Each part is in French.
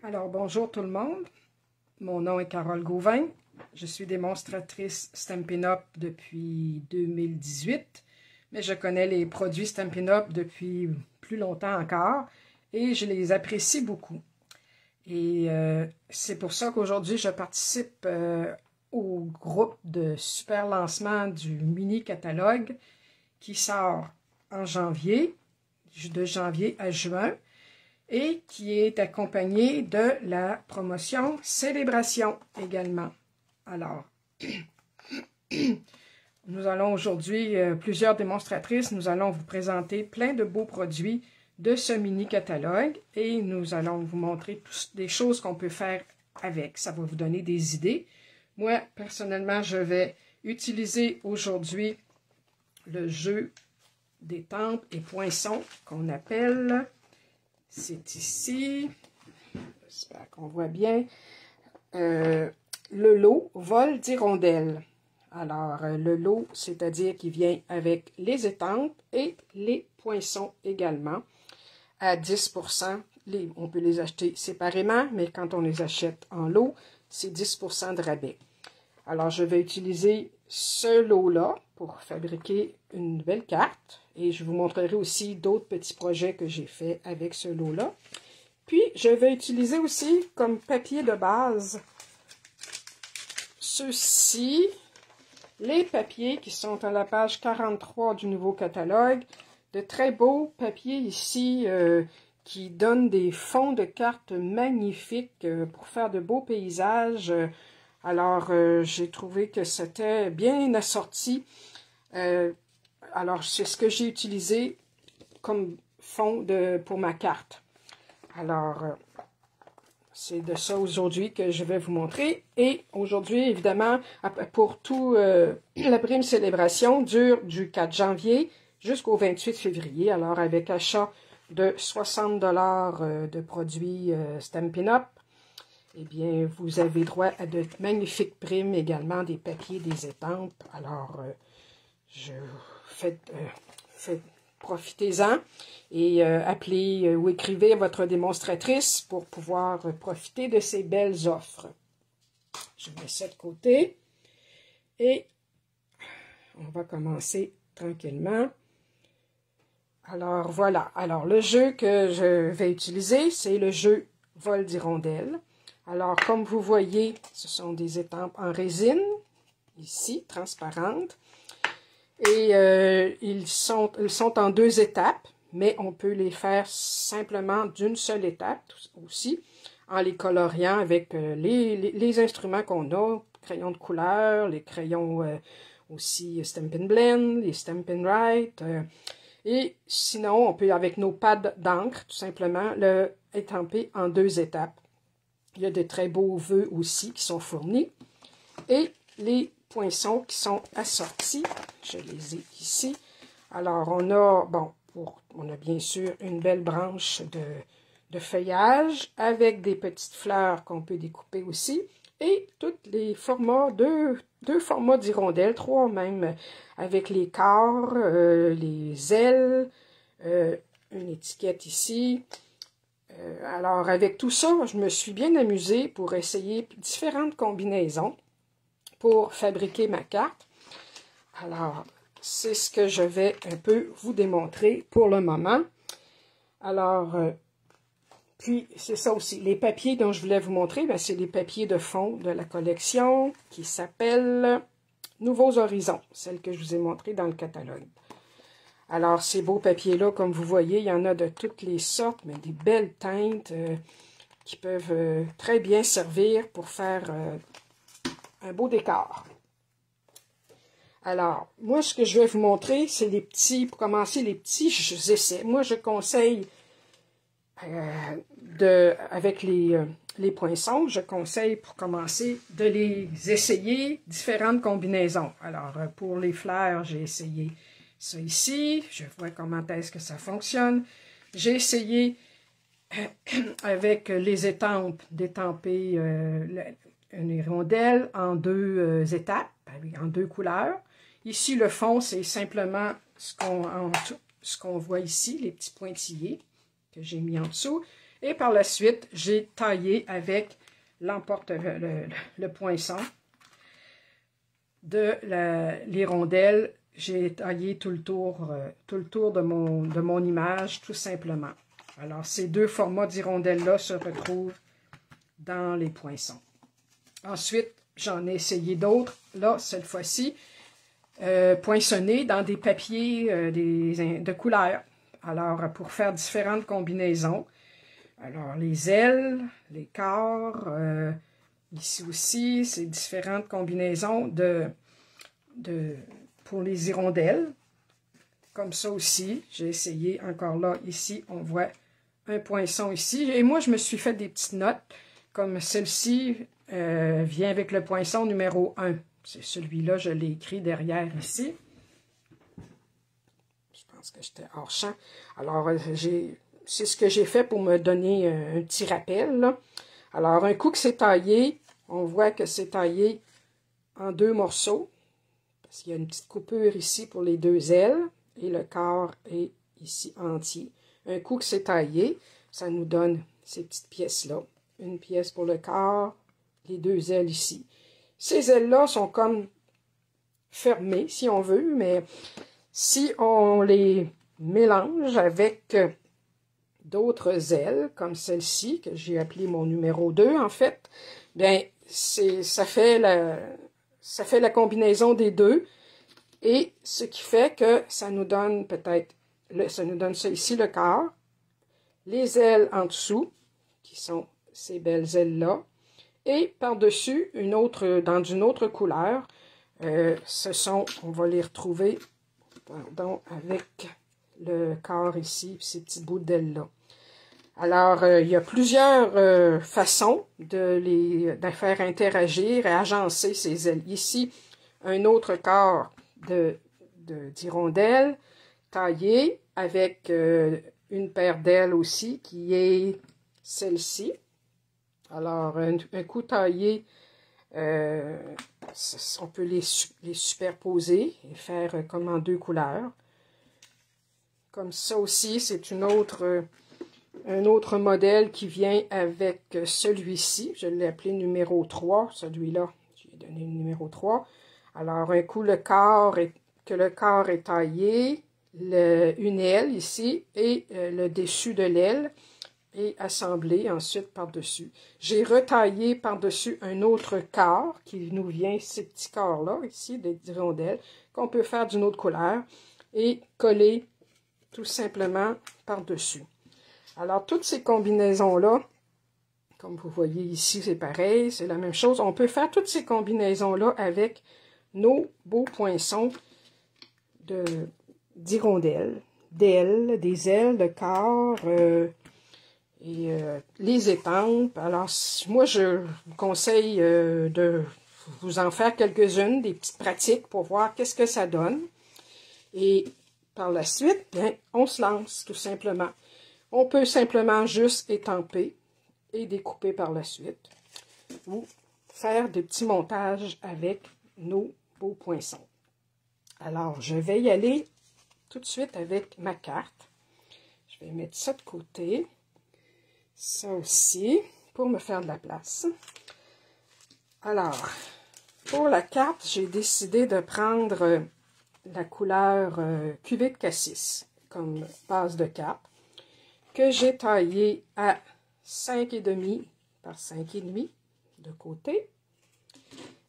Alors, bonjour tout le monde. Mon nom est Carole Gauvin. Je suis démonstratrice Stampin' Up! Depuis 2018, mais je connais les produits Stampin' Up! Depuis plus longtemps encore et je les apprécie beaucoup. Et c'est pour ça qu'aujourd'hui, je participe au groupe de super lancement du mini catalogue qui sort en janvier, de janvier à juin, et qui est accompagné de la promotion Célébration également. Alors, nous allons aujourd'hui, plusieurs démonstratrices, nous allons vous présenter plein de beaux produits de ce mini-catalogue et nous allons vous montrer des choses qu'on peut faire avec. Ça va vous donner des idées. Moi, personnellement, je vais utiliser aujourd'hui le jeu d'étampes et poinçons qu'on appelle... C'est ici, j'espère qu'on voit bien, le lot vol d'hirondelles. Alors, le lot, c'est-à-dire qu'il vient avec les étampes et les poinçons également, à 10%. On peut les acheter séparément, mais quand on les achète en lot, c'est 10% de rabais. Alors, je vais utiliser ce lot-là pour fabriquer une nouvelle carte. Et je vous montrerai aussi d'autres petits projets que j'ai fait avec ce lot-là. Puis, je vais utiliser aussi comme papier de base ceux-ci, les papiers qui sont à la page 43 du nouveau catalogue. De très beaux papiers ici qui donnent des fonds de cartes magnifiques pour faire de beaux paysages. Alors, j'ai trouvé que c'était bien assorti. Alors, c'est ce que j'ai utilisé comme fond pour ma carte. Alors, c'est de ça aujourd'hui que je vais vous montrer. Et aujourd'hui, évidemment, pour tout, la prime célébration dure du 4 janvier jusqu'au 28 février. Alors, avec achat de 60 $ de produits Stampin' Up!, eh bien, vous avez droit à de magnifiques primes également, des papiers, des étampes. Alors, profitez-en et appelez ou écrivez à votre démonstratrice pour pouvoir profiter de ces belles offres. Je mets ça de côté et on va commencer tranquillement. Alors, voilà. Alors, le jeu que je vais utiliser, c'est le jeu vol d'hirondelles. Alors, comme vous voyez, ce sont des étampes en résine, ici, transparentes. Et ils sont en 2 étapes, mais on peut les faire simplement d'une seule étape aussi, en les coloriant avec les instruments qu'on a, crayons de couleur, les crayons aussi Stampin' Blend, les Stampin' Write. Et sinon, on peut, avec nos pads d'encre, tout simplement, le étamper en 2 étapes. Il y a de très beaux vœux aussi qui sont fournis. Et les poinçons qui sont assortis. Je les ai ici. Alors, on a, on a bien sûr une belle branche de feuillage avec des petites fleurs qu'on peut découper aussi. Et tous les formats, deux formats d'hirondelles, 3 même, avec les corps, les ailes, une étiquette ici. Alors, avec tout ça, je me suis bien amusée pour essayer différentes combinaisons pour fabriquer ma carte. Alors, c'est ce que je vais un peu vous démontrer pour le moment. Alors, puis c'est ça aussi. Les papiers dont je voulais vous montrer, c'est les papiers de fond de la collection qui s'appelle Nouveaux Horizons, celle que je vous ai montrée dans le catalogue. Alors, ces beaux papiers-là, comme vous voyez, il y en a de toutes les sortes, mais des belles teintes qui peuvent très bien servir pour faire un beau décor. Alors, moi, ce que je vais vous montrer, c'est les petits, pour commencer, les petits essais. Moi, je conseille, avec les poinçons, je conseille, pour commencer, de les essayer, différentes combinaisons. Alors, pour les fleurs, j'ai essayé ça ici. Je vois comment est-ce que ça fonctionne. J'ai essayé, avec les étampes, d'étamper une hirondelle en 2 étapes, en 2 couleurs. Ici, le fond, c'est simplement ce qu'on voit ici, les petits pointillés que j'ai mis en dessous. Et par la suite, j'ai taillé avec le poinçon de l'hirondelle. J'ai taillé tout le tour de mon image, tout simplement. Alors, ces deux formats d'hirondelle-là se retrouvent dans les poinçons. Ensuite, j'en ai essayé d'autres, là, cette fois-ci, poinçonnés dans des papiers de couleurs. Alors, pour faire différentes combinaisons. Alors, les ailes, les corps, ici aussi, c'est différentes combinaisons pour les hirondelles. Comme ça aussi, j'ai essayé encore là, ici, on voit un poinçon ici. Et moi, je me suis fait des petites notes, comme celle-ci vient avec le poinçon numéro 1. C'est celui-là, je l'ai écrit derrière ici. Je pense que j'étais hors champ. Alors, c'est ce que j'ai fait pour me donner un petit rappel, là. Alors, un coup que c'est taillé, on voit que c'est taillé en deux morceaux. Parce qu'il y a une petite coupure ici pour les deux ailes. Et le corps est ici entier. Un coup que c'est taillé, ça nous donne ces petites pièces-là. Une pièce pour le corps, les deux ailes ici. Ces ailes-là sont comme fermées, si on veut, mais si on les mélange avec d'autres ailes, comme celle-ci, que j'ai appelée mon numéro 2, en fait, bien, ça fait la combinaison des deux. Et ce qui fait que ça nous donne peut-être, ça nous donne ça ici, le corps, les ailes en dessous, qui sont ces belles ailes-là, et par-dessus, dans une autre couleur, on va les retrouver, avec le corps ici, ces petits bouts d'ailes-là. Alors, il y a plusieurs façons de faire interagir et agencer ces ailes. Ici, un autre corps d'hirondelle taillée avec une paire d'ailes aussi qui est celle-ci. Alors, un coup taillé, on peut les superposer et faire comme en deux couleurs. Comme ça aussi, c'est un autre modèle qui vient avec celui-ci. Je l'ai appelé numéro 3, celui-là, je lui ai donné le numéro 3. Alors, un coup, que le corps est taillé, une aile ici, et le dessus de l'aile est assemblé ensuite par-dessus. J'ai retaillé par-dessus un autre corps qui nous vient, ces petits corps-là, ici, des hirondelles, qu'on peut faire d'une autre couleur, et coller tout simplement par-dessus. Alors, toutes ces combinaisons-là, comme vous voyez ici, c'est pareil, c'est la même chose. On peut faire toutes ces combinaisons-là avec nos beaux poinçons d'hirondelles, d'ailes, des ailes, de corps, les étampes. Alors, moi, je vous conseille de vous en faire quelques-unes, des petites pratiques pour voir qu'est-ce que ça donne. Et par la suite, bien, on se lance, tout simplement. On peut simplement juste étamper et découper par la suite, ou faire des petits montages avec nos beaux poinçons. Alors, je vais y aller tout de suite avec ma carte. Je vais mettre ça de côté. Ça aussi, pour me faire de la place. Alors, pour la carte, j'ai décidé de prendre la couleur cuvée de cassis comme base de carte, que j'ai taillée à 5,5 par 5,5 de côté.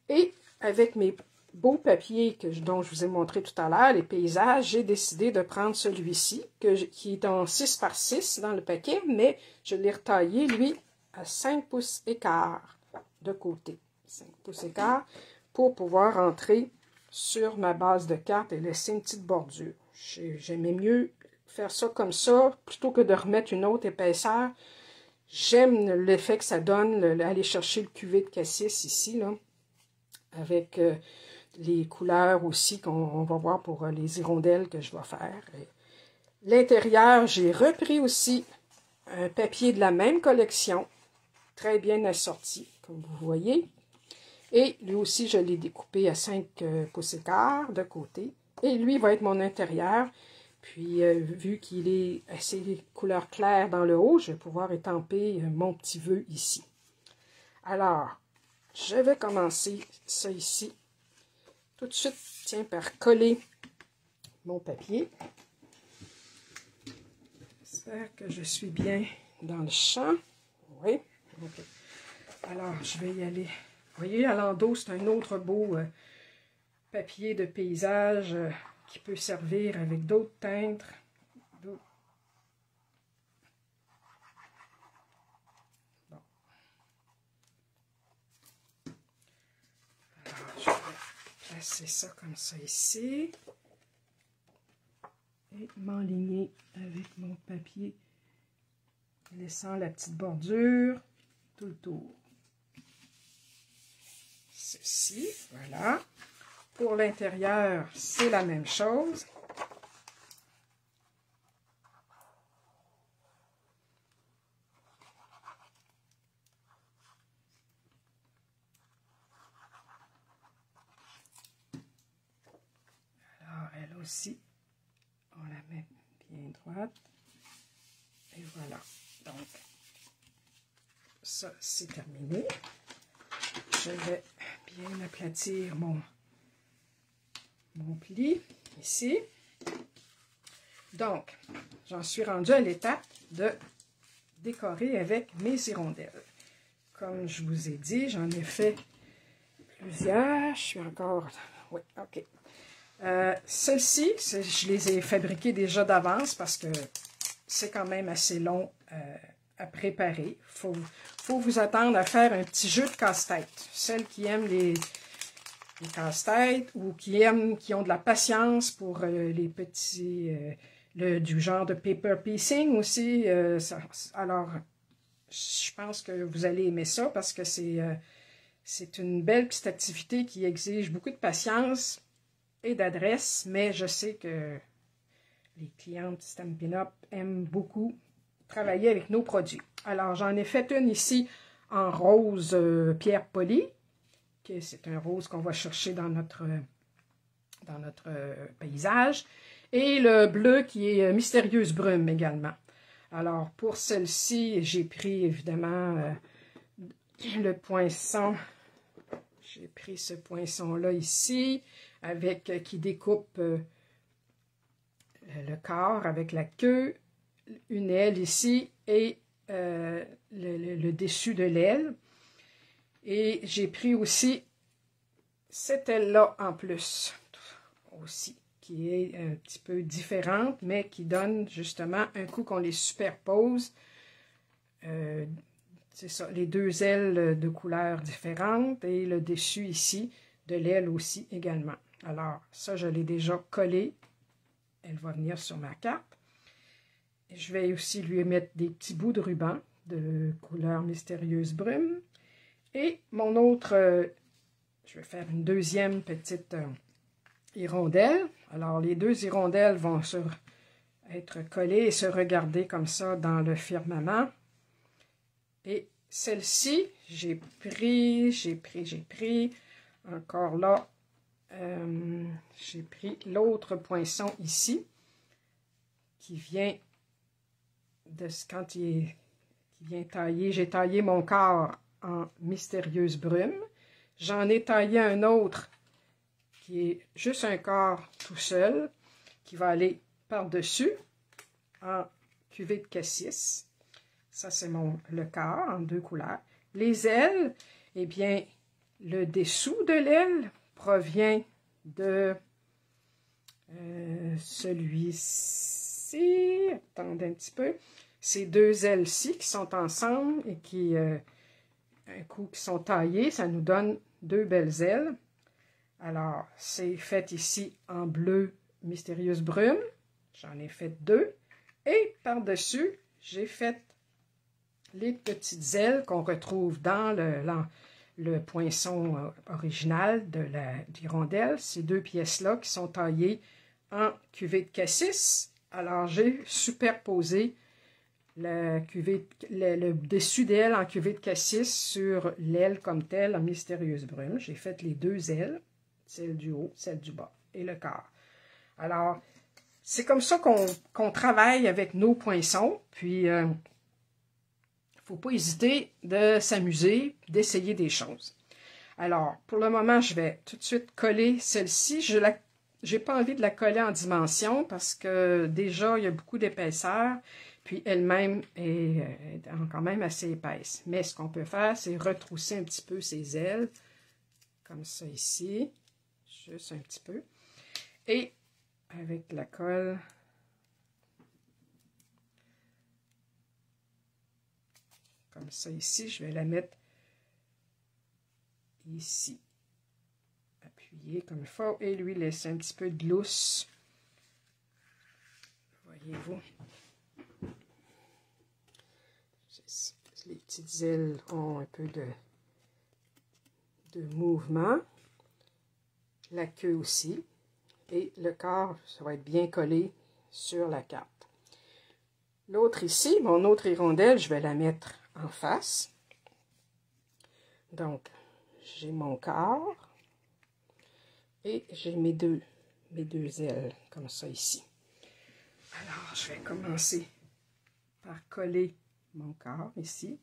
Et avec mes beaux papiers dont je vous ai montré tout à l'heure, les paysages, j'ai décidé de prendre celui-ci, qui est en 6 par 6 dans le paquet, mais je l'ai retaillé, lui, à 5 pouces écart de côté. 5 pouces écart pour pouvoir entrer sur ma base de carte et laisser une petite bordure. J'aimais mieux faire ça comme ça, plutôt que de remettre une autre épaisseur. J'aime l'effet que ça donne, aller chercher le cuvée de cassis ici, là, avec les couleurs aussi qu'on va voir pour les hirondelles que je vais faire. L'intérieur, j'ai repris aussi un papier de la même collection, très bien assorti, comme vous voyez. Et lui aussi, je l'ai découpé à 5 pouces et quart de côté. Et lui va être mon intérieur. Puis, vu qu'il est assez couleur claire dans le haut, je vais pouvoir étamper mon petit vœu ici. Alors, je vais commencer ça ici. Tout de suite, tiens, par coller mon papier. J'espère que je suis bien dans le champ. Oui, ok. Alors, je vais y aller. Vous voyez, à l'endos, c'est un autre beau papier de paysage qui peut servir avec d'autres teintes. Bon. Alors, je vais placer ça comme ça ici. Et m'enligner avec mon papier, laissant la petite bordure tout le tour. Ceci, voilà. Pour l'intérieur, c'est la même chose. Alors, elle aussi, on la met bien droite. Et voilà. Donc, ça, c'est terminé. Je vais bien aplatir mon pli ici. Donc, j'en suis rendue à l'étape de décorer avec mes hirondelles. Comme je vous ai dit, j'en ai fait plusieurs. Je suis encore... Oui, ok. Celles-ci, je les ai fabriquées déjà d'avance parce que c'est quand même assez long à préparer. Faut vous attendre à faire un petit jeu de casse-tête. Celles qui aiment les casse-têtes ou qui ont de la patience pour les petits, du genre de paper piecing aussi. Alors, je pense que vous allez aimer ça parce que c'est une belle petite activité qui exige beaucoup de patience et d'adresse, mais je sais que les clientes Stampin' Up aiment beaucoup travailler avec nos produits. Alors, j'en ai fait une ici en rose pierre polie. C'est un rose qu'on va chercher dans notre paysage. Et le bleu qui est mystérieuse brume également. Alors, pour celle-ci, j'ai pris évidemment le poinçon. J'ai pris ce poinçon-là ici, qui découpe le corps avec la queue, une aile ici et le dessus de l'aile. Et j'ai pris aussi cette aile-là en plus, aussi, qui est un petit peu différente, mais qui donne justement, un coup qu'on les superpose, c'est ça, les deux ailes de couleurs différentes et le dessus ici de l'aile aussi également. Alors, ça, je l'ai déjà collé. Elle va venir sur ma carte. Et je vais aussi lui mettre des petits bouts de ruban de couleur mystérieuse brume. Et mon autre, je vais faire une deuxième petite hirondelle. Alors, les deux hirondelles vont être collées et se regarder comme ça dans le firmament. Et celle-ci, j'ai pris, encore là, j'ai pris l'autre poinçon ici, qui vient de quand qui vient tailler. J'ai taillé mon corps en mystérieuse brume. J'en ai taillé un autre qui est juste un corps tout seul, qui va aller par-dessus en cuvée de cassis. Ça, c'est le corps en deux couleurs. Les ailes, eh bien, le dessous de l'aile provient de celui-ci. Attendez un petit peu. Ces deux ailes-ci qui sont ensemble et qui, un coup, qui sont taillées, ça nous donne deux belles ailes. Alors, c'est fait ici en bleu mystérieuse brume. J'en ai fait deux. Et par-dessus, j'ai fait les petites ailes qu'on retrouve dans le poinçon original de l'hirondelle. Ces deux pièces-là qui sont taillées en cuvée de cassis. Alors, j'ai superposé le dessus d'aile en cuvée de cassis sur l'aile comme telle en mystérieuse brume. J'ai fait les deux ailes, celle du haut, celle du bas et le corps. Alors, c'est comme ça qu'on travaille avec nos poinçons. Puis, il ne faut pas hésiter de s'amuser, d'essayer des choses. Alors, pour le moment, je vais tout de suite coller celle-ci. Je n'ai pas envie de la coller en dimension parce que déjà, il y a beaucoup d'épaisseur. Puis elle-même est quand même assez épaisse. Mais ce qu'on peut faire, c'est retrousser un petit peu ses ailes. Comme ça ici. Juste un petit peu. Et avec la colle, comme ça ici, je vais la mettre ici. Appuyer comme il faut et lui laisser un petit peu de lousse. Voyez-vous? Les petites ailes ont un peu de mouvement. La queue aussi. Et le corps, ça va être bien collé sur la carte. L'autre ici, mon autre hirondelle, je vais la mettre en face. Donc, j'ai mon corps et j'ai mes deux ailes, comme ça ici. Alors, je vais commencer par coller mon corps ici.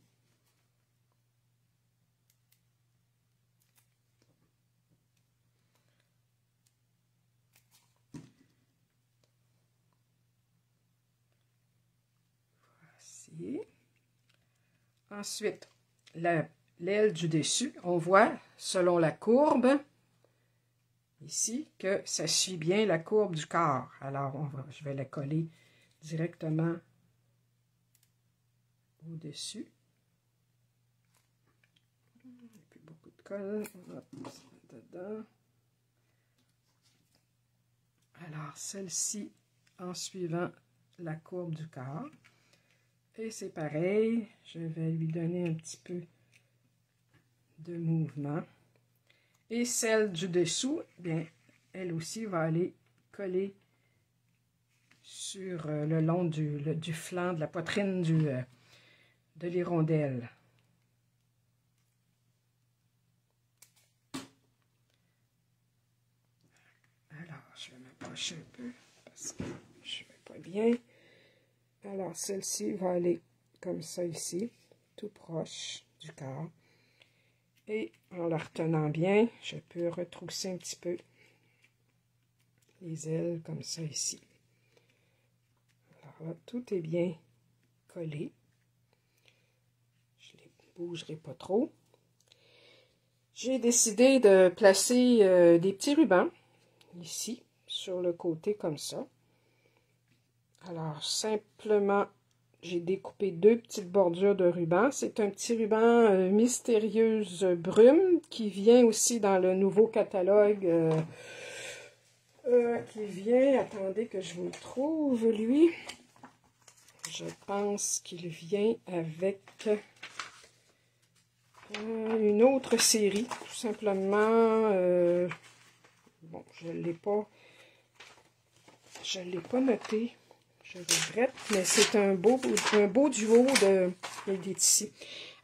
Voici. Ensuite, l'aile du dessus, on voit, selon la courbe, ici, que ça suit bien la courbe du corps. Alors, je vais la coller directement au-dessus. Plus beaucoup de colle, on va mettre dedans. Alors, celle-ci, en suivant la courbe du corps. Et c'est pareil, je vais lui donner un petit peu de mouvement. Et celle du dessous, bien, elle aussi va aller coller sur le long du flanc, de la poitrine de l'hirondelle. Alors, je vais m'approcher un peu parce que je ne vais pas bien. Alors, celle-ci va aller comme ça ici, tout proche du corps. Et en la retenant bien, je peux retrousser un petit peu les ailes comme ça ici. Alors là, tout est bien collé. Je ne les bougerai pas trop. J'ai décidé de placer des petits rubans ici, sur le côté comme ça. Alors, simplement, j'ai découpé deux petites bordures de ruban. C'est un petit ruban Mystérieuse Brume qui vient aussi dans le nouveau catalogue qui vient, attendez que je vous le trouve, lui. Je pense qu'il vient avec une autre série, tout simplement. Bon, je ne l'ai pas noté. Je regrette, mais c'est un beau duo il est ici.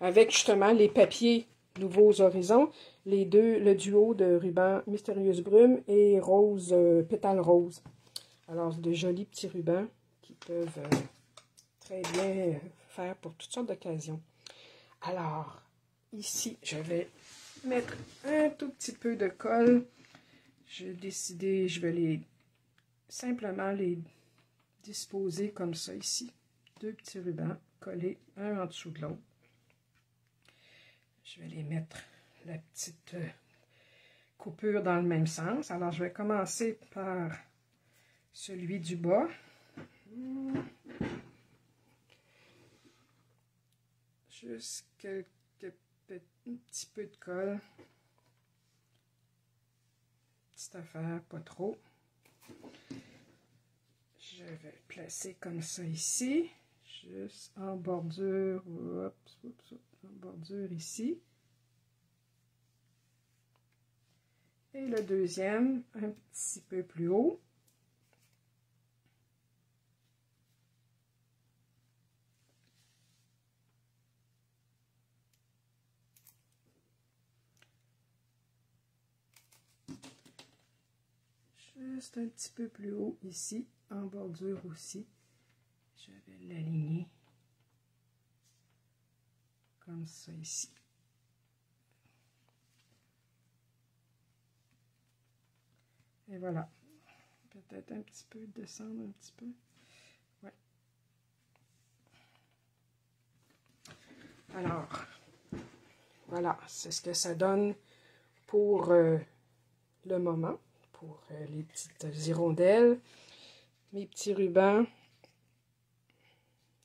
Avec justement les papiers Nouveaux Horizons, le duo de ruban Mystérieuse Brume et Rose, Pétale Rose. Alors, de jolis petits rubans qui peuvent très bien faire pour toutes sortes d'occasions. Alors, ici, je vais mettre un tout petit peu de colle. J'ai décidé, je vais simplement les disposer comme ça ici. Deux petits rubans collés un en dessous de l'autre. Je vais les mettre la petite coupure dans le même sens. Alors, je vais commencer par celui du bas. Juste un petit peu de colle. Petite affaire, pas trop. Je vais le placer comme ça ici. Juste en bordure. En bordure ici. Et le deuxième, un petit peu plus haut. Juste un petit peu plus haut ici, en bordure aussi. Je vais l'aligner comme ça ici. Et voilà. Peut-être un petit peu, descendre un petit peu. Ouais. Alors, voilà, c'est ce que ça donne pour le moment, pour les petites hirondelles, mes petits rubans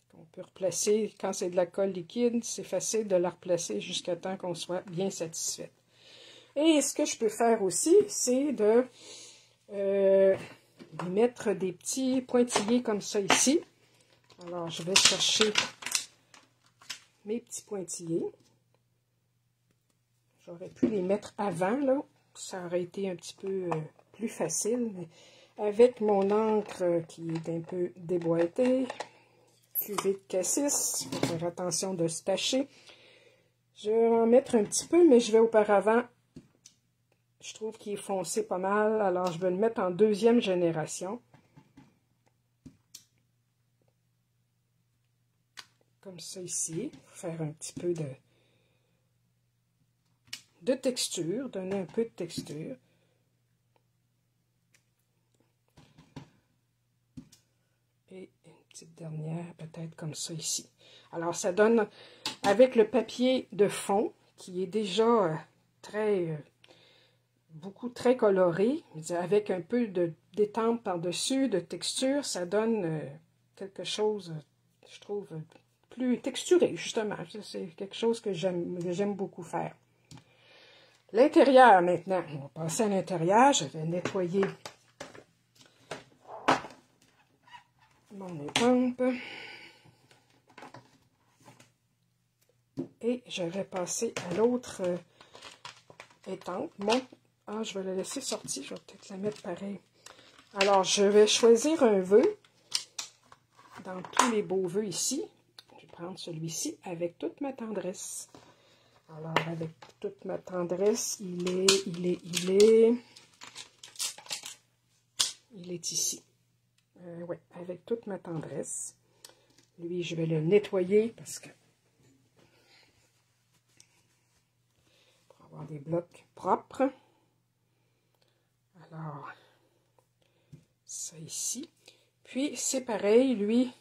qu'on peut replacer. Quand c'est de la colle liquide, c'est facile de la replacer jusqu'à temps qu'on soit bien satisfait. Et ce que je peux faire aussi, c'est de mettre des petits pointillés comme ça ici. Alors, je vais chercher mes petits pointillés. J'aurais pu les mettre avant, là. Ça aurait été un petit peu plus facile. Mais avec mon encre qui est un peu déboîtée, cuvée de cassis, il faut faire attention de se tacher. Je vais en mettre un petit peu, mais je vais auparavant, je trouve qu'il est foncé pas mal, alors je vais le mettre en deuxième génération. Comme ça ici, pour faire un petit peu de texture, donner un peu de texture. Et une petite dernière, peut-être comme ça ici. Alors, ça donne, avec le papier de fond, qui est déjà très coloré, avec un peu d'étampe par-dessus, de texture, ça donne quelque chose, je trouve, plus texturé, justement. C'est quelque chose que j'aime beaucoup faire. L'intérieur, maintenant. On va passer à l'intérieur. Je vais nettoyer mon étampe. Et je vais passer à l'autre étampe. Bon, je vais la laisser sortir. Je vais peut-être la mettre pareil. Alors, je vais choisir un vœu. Dans tous les beaux vœux ici. Je vais prendre celui-ci avec toute ma tendresse. Alors, avec toute ma tendresse, il est ici. Oui, avec toute ma tendresse. Lui, je vais le nettoyer parce que pour avoir des blocs propres. Alors, ça ici. Puis, c'est pareil, lui,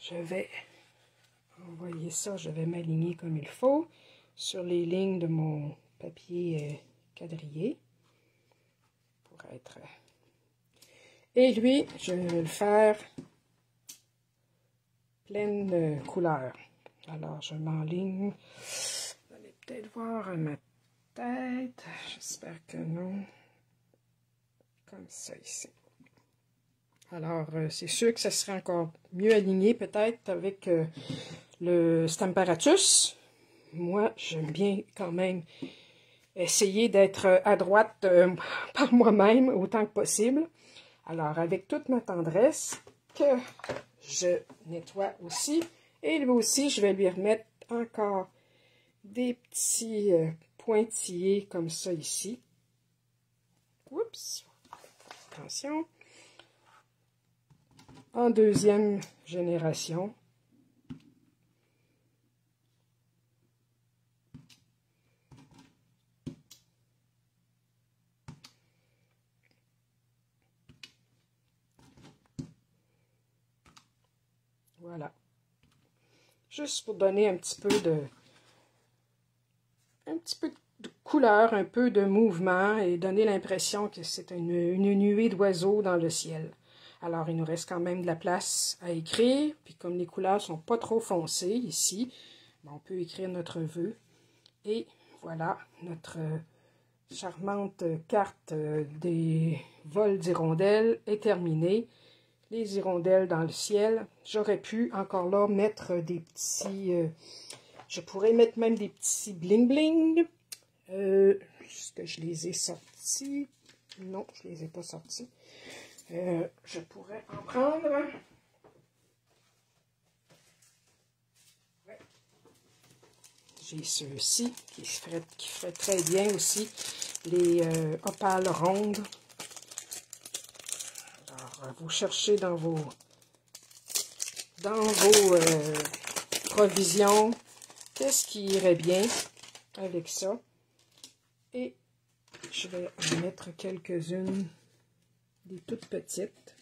je vais envoyer ça, je vais m'aligner comme il faut sur les lignes de mon papier quadrillé pour être... Et lui, je vais le faire pleine couleur. Alors, je m'enligne. Vous allez peut-être voir ma tête. J'espère que non. Comme ça ici. Alors, c'est sûr que ça serait encore mieux aligné peut-être avec le Stamparatus. Moi, j'aime bien quand même essayer d'être à droite par moi-même autant que possible. Alors, avec toute ma tendresse, que je nettoie aussi. Et lui aussi, je vais lui remettre encore des petits pointillés comme ça ici. Oups! Attention. En deuxième génération. Voilà. Juste pour donner un petit peu de couleur, un peu de mouvement et donner l'impression que c'est une nuée d'oiseaux dans le ciel. Alors, il nous reste quand même de la place à écrire. Puis comme les couleurs sont pas trop foncées ici, on peut écrire notre vœu. Et voilà, notre charmante carte des vols d'hirondelles est terminée. Les hirondelles dans le ciel. J'aurais pu encore là mettre des petits... je pourrais mettre même des petits bling-bling. Est-ce que je les ai sortis? Non, je les ai pas sortis. Je pourrais en prendre. Ouais. J'ai ceux-ci qui feraient très bien aussi. Les opales rondes. vous cherchez dans vos provisions qu'est-ce qui irait bien avec ça. Et je vais en mettre quelques-unes, des toutes petites.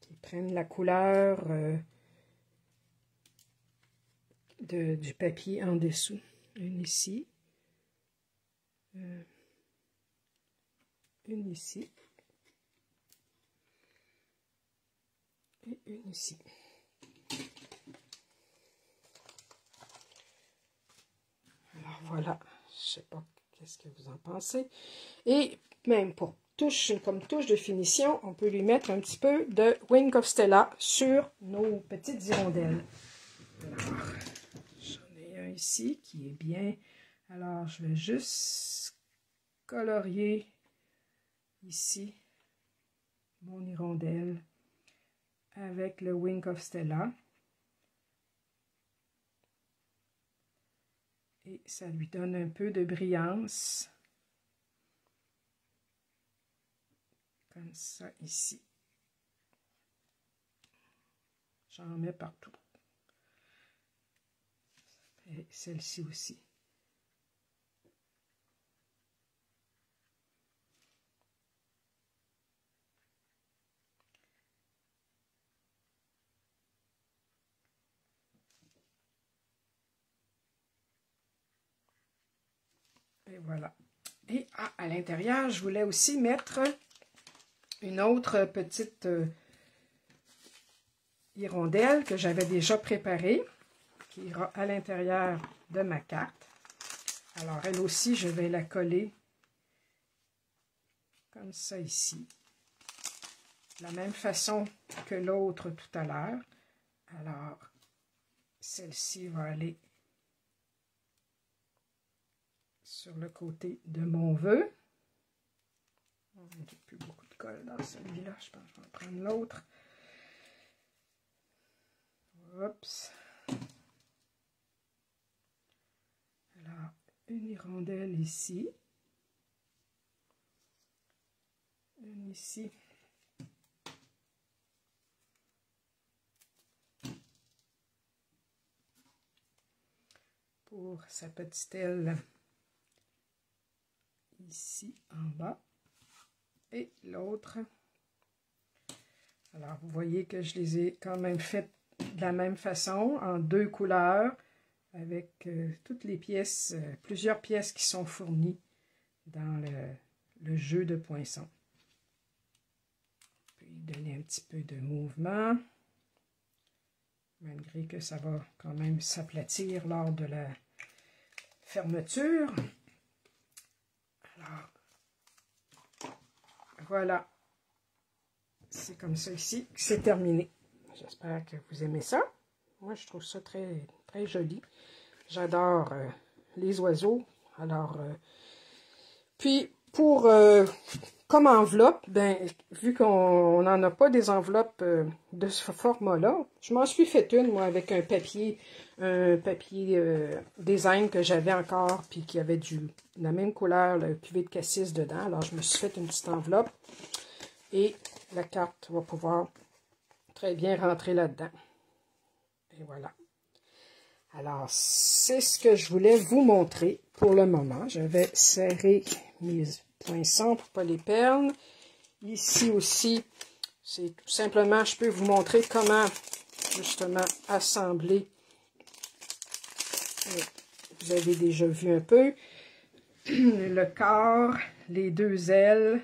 Qui prennent la couleur du papier en dessous. Une ici. Une ici. Et une ici. Alors voilà, je sais pas qu'est-ce que vous en pensez. Et même pour comme touche de finition, on peut lui mettre un petit peu de Wink of Stella sur nos petites hirondelles. Alors, j'en ai un ici qui est bien. Alors, je vais juste colorier ici mon hirondelle avec le Wink of Stella. Et ça lui donne un peu de brillance. Comme ça ici. J'en mets partout. Et celle-ci aussi. Et voilà. Et à l'intérieur, je voulais aussi mettre une autre petite hirondelle que j'avais déjà préparée, qui ira à l'intérieur de ma carte. Alors, elle aussi, je vais la coller comme ça ici. De la même façon que l'autre tout à l'heure. Alors, celle-ci va aller sur le côté de mon vœu. J'ai plus beaucoup de colle dans celui-là. Je pense que je vais en prendre l'autre. Oups. Alors, une hirondelle ici. Une ici. Pour sa petite aile ici en bas. Et l'autre. Alors, vous voyez que je les ai quand même faites de la même façon, en deux couleurs, avec toutes les pièces, plusieurs pièces qui sont fournies dans le jeu de poinçons. Puis donner un petit peu de mouvement, malgré que ça va quand même s'aplatir lors de la fermeture. Alors, voilà. C'est comme ça ici, c'est terminé. J'espère que vous aimez ça. Moi, je trouve ça très, très joli. J'adore les oiseaux. Alors, puis, comme enveloppe, ben, vu qu'on n'en a pas des enveloppes de ce format-là, je m'en suis fait une, moi, avec un papier design que j'avais encore, puis qui avait la même couleur, le cuvée de cassis dedans. Alors, je me suis fait une petite enveloppe. Et la carte va pouvoir très bien rentrer là-dedans. Et voilà. Alors, c'est ce que je voulais vous montrer pour le moment. Je vais serrer mes poinçons pour ne pas les perdre. Ici aussi, c'est tout simplement, je peux vous montrer comment, justement, assembler. Vous avez déjà vu un peu. Le corps, les deux ailes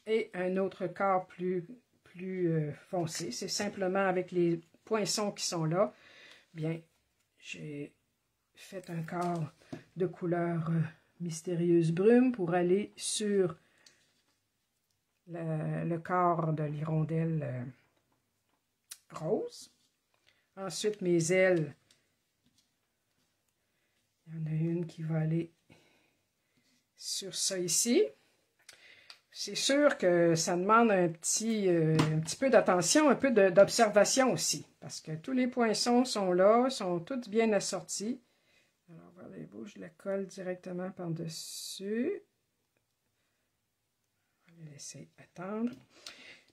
et un autre corps plus foncé. C'est simplement avec les poinçons qui sont là. Bien, j'ai fait un corps de couleur mystérieuse brume pour aller sur le corps de l'hirondelle rose. Ensuite, mes ailes, il y en a une qui va aller sur ça ici. C'est sûr que ça demande un petit peu d'attention, un peu d'observation aussi, parce que tous les poinçons sont là, sont tous bien assortis. Alors Regardez-vous, je la colle directement par-dessus. On va laisser attendre.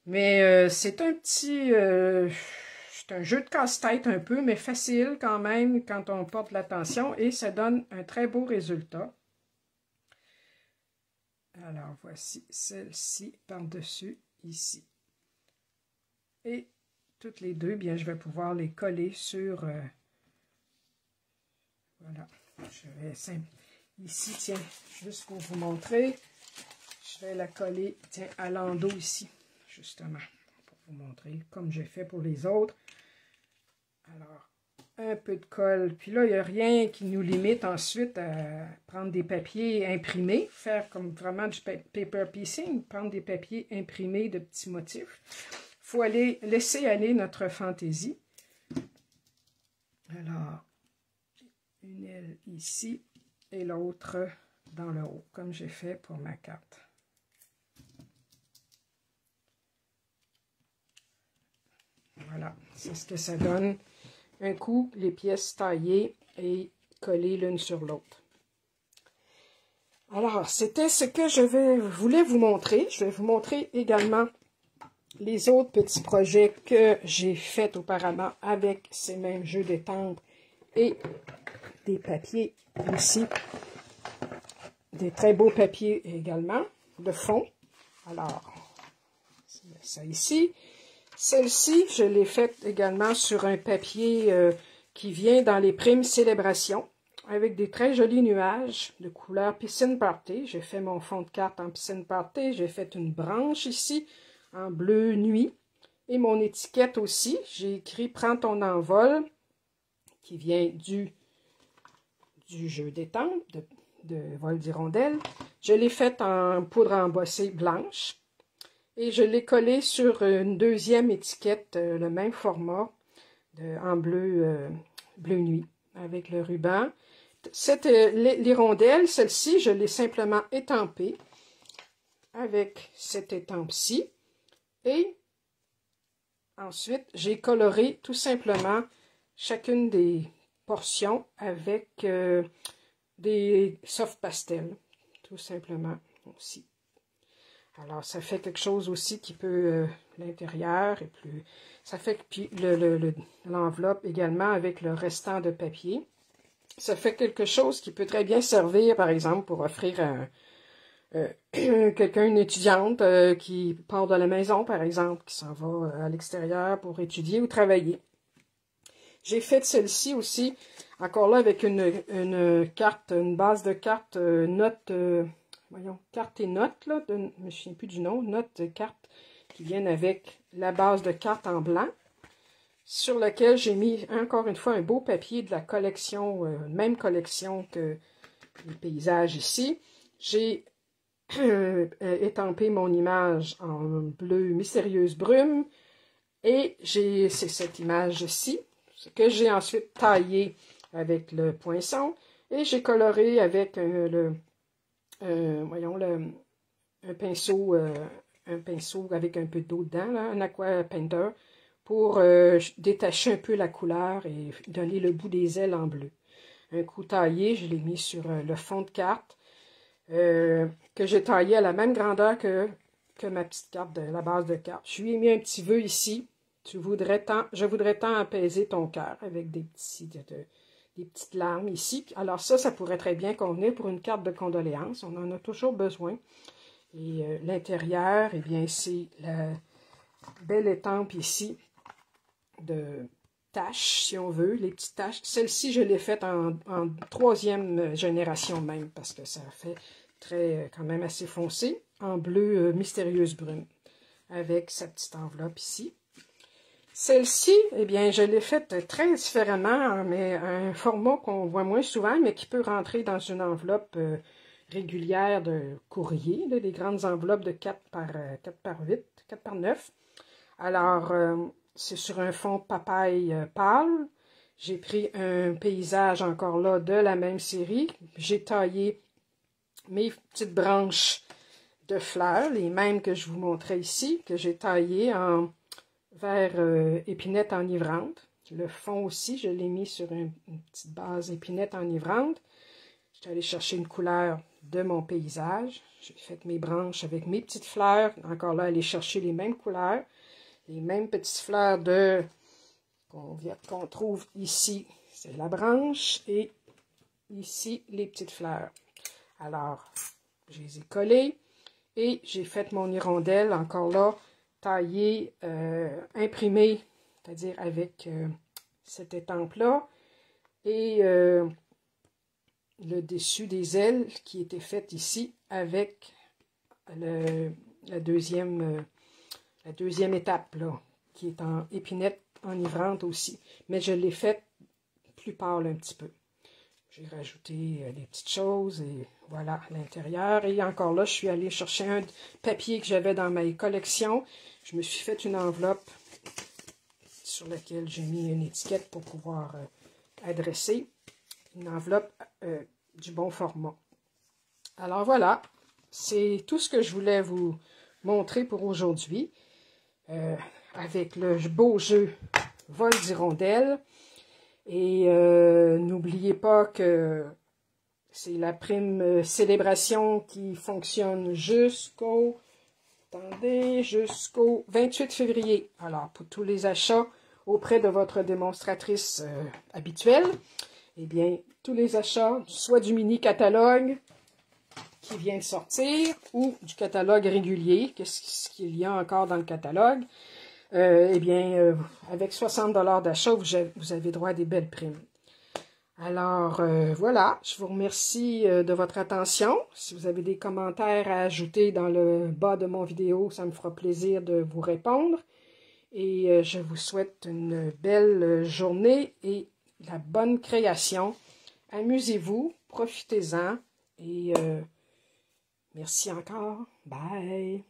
Mais c'est un petit... c'est un jeu de casse-tête un peu, mais facile quand même quand on porte l'attention et ça donne un très beau résultat. Alors, voici celle-ci par-dessus, ici. Et toutes les deux, bien, je vais pouvoir les coller sur... voilà. Je vais ici, tiens, juste pour vous montrer, je vais la coller, tiens, à l'endos ici, justement, pour vous montrer, comme j'ai fait pour les autres. Alors, un peu de colle. Puis là, il n'y a rien qui nous limite ensuite à prendre des papiers imprimés, faire comme vraiment du paper piecing, prendre des papiers imprimés de petits motifs. Il faut laisser aller notre fantaisie. Alors, une aile ici et l'autre dans le haut, comme j'ai fait pour ma carte. Voilà, c'est ce que ça donne. Un coup, les pièces taillées et collées l'une sur l'autre. Alors, c'était ce que je voulais vous montrer. Je vais vous montrer également les autres petits projets que j'ai faits auparavant avec ces mêmes jeux d'étampe et des papiers ici. Des très beaux papiers également, de fond. Alors, ça ici. Celle-ci, je l'ai faite également sur un papier qui vient dans les primes célébrations, avec des très jolis nuages de couleur piscine party. J'ai fait mon fond de carte en piscine party. J'ai fait une branche ici en bleu nuit. Et mon étiquette aussi, j'ai écrit « Prends ton envol » qui vient du jeu d'étampe, de vol d'hirondelle. Je l'ai faite en poudre embossée blanche. Et je l'ai collé sur une deuxième étiquette, le même format, en bleu, bleu nuit, avec le ruban. L'hirondelle, celle-ci, je l'ai simplement étampée avec cette étampe-ci. Et ensuite, j'ai coloré tout simplement chacune des portions avec des soft pastels, tout simplement aussi. Alors, ça fait quelque chose aussi qui peut, l'intérieur, et plus, ça fait que, puis l'enveloppe également avec le restant de papier. Ça fait quelque chose qui peut très bien servir, par exemple, pour offrir à quelqu'un, une étudiante qui part de la maison, par exemple, qui s'en va à l'extérieur pour étudier ou travailler. J'ai fait celle-ci aussi, encore là, avec une carte, une base de cartes, notes, voyons, cartes et notes, là, je ne me souviens plus du nom, notes et cartes qui viennent avec la base de cartes en blanc, sur laquelle j'ai mis encore une fois un beau papier de la collection, même collection que les paysages ici. J'ai étampé mon image en bleu mystérieuse brume et c'est cette image-ci que j'ai ensuite taillé avec le poinçon et j'ai coloré avec un pinceau avec un peu d'eau dedans, là, un aqua painter, pour détacher un peu la couleur et donner le bout des ailes en bleu. Un coup taillé, je l'ai mis sur le fond de carte, que j'ai taillé à la même grandeur que ma petite carte de la base de carte. Je lui ai mis un petit vœu ici. Je voudrais tant apaiser ton cœur avec des petites larmes ici. Alors ça pourrait très bien convenir pour une carte de condoléances. On en a toujours besoin. Et l'intérieur, eh bien, c'est la belle étampe ici de taches, si on veut, les petites taches. Celle-ci, je l'ai faite en 3e génération même, parce que ça fait quand même assez foncé, en bleu mystérieuse brume, avec sa petite enveloppe ici. Celle-ci, eh bien, je l'ai faite très différemment, mais un format qu'on voit moins souvent, mais qui peut rentrer dans une enveloppe régulière de courrier, là, des grandes enveloppes de 4 par 8, 4 par 9. Alors, c'est sur un fond papaye pâle. J'ai pris un paysage encore là de la même série. J'ai taillé mes petites branches de fleurs, les mêmes que je vous montrais ici, que j'ai taillées en vert épinette enivrante. Le fond aussi, je l'ai mis sur une petite base épinette enivrante. Je suis allée chercher une couleur de mon paysage. J'ai fait mes branches avec mes petites fleurs. Encore là, aller chercher les mêmes couleurs. Les mêmes petites fleurs qu'on trouve ici. C'est la branche et ici, les petites fleurs. Alors, je les ai collées et j'ai fait mon hirondelle, encore là, taillée, imprimée, c'est-à-dire avec cette étampe-là. Et le dessus des ailes qui était fait ici avec la deuxième étape, là, qui est en épinette enivrante aussi. Mais je l'ai faite plus pâle un petit peu. J'ai rajouté des petites choses et voilà à l'intérieur. Et encore là, je suis allée chercher un papier que j'avais dans ma collection. Je me suis fait une enveloppe sur laquelle j'ai mis une étiquette pour pouvoir adresser. Une enveloppe du bon format. Alors voilà, c'est tout ce que je voulais vous montrer pour aujourd'hui. Avec le beau jeu Vol d'hirondelle. Et n'oubliez pas que c'est la prime célébration qui fonctionne jusqu'au 28 février. Alors, pour tous les achats auprès de votre démonstratrice habituelle, eh bien, tous les achats, soit du mini-catalogue qui vient de sortir, ou du catalogue régulier, qu'est-ce qu'il y a encore dans le catalogue, eh bien, avec 60 $ d'achat, vous avez droit à des belles primes. Alors, voilà, je vous remercie de votre attention. Si vous avez des commentaires à ajouter dans le bas de mon vidéo, ça me fera plaisir de vous répondre. Et je vous souhaite une belle journée et la bonne création. Amusez-vous, profitez-en et merci encore. Bye!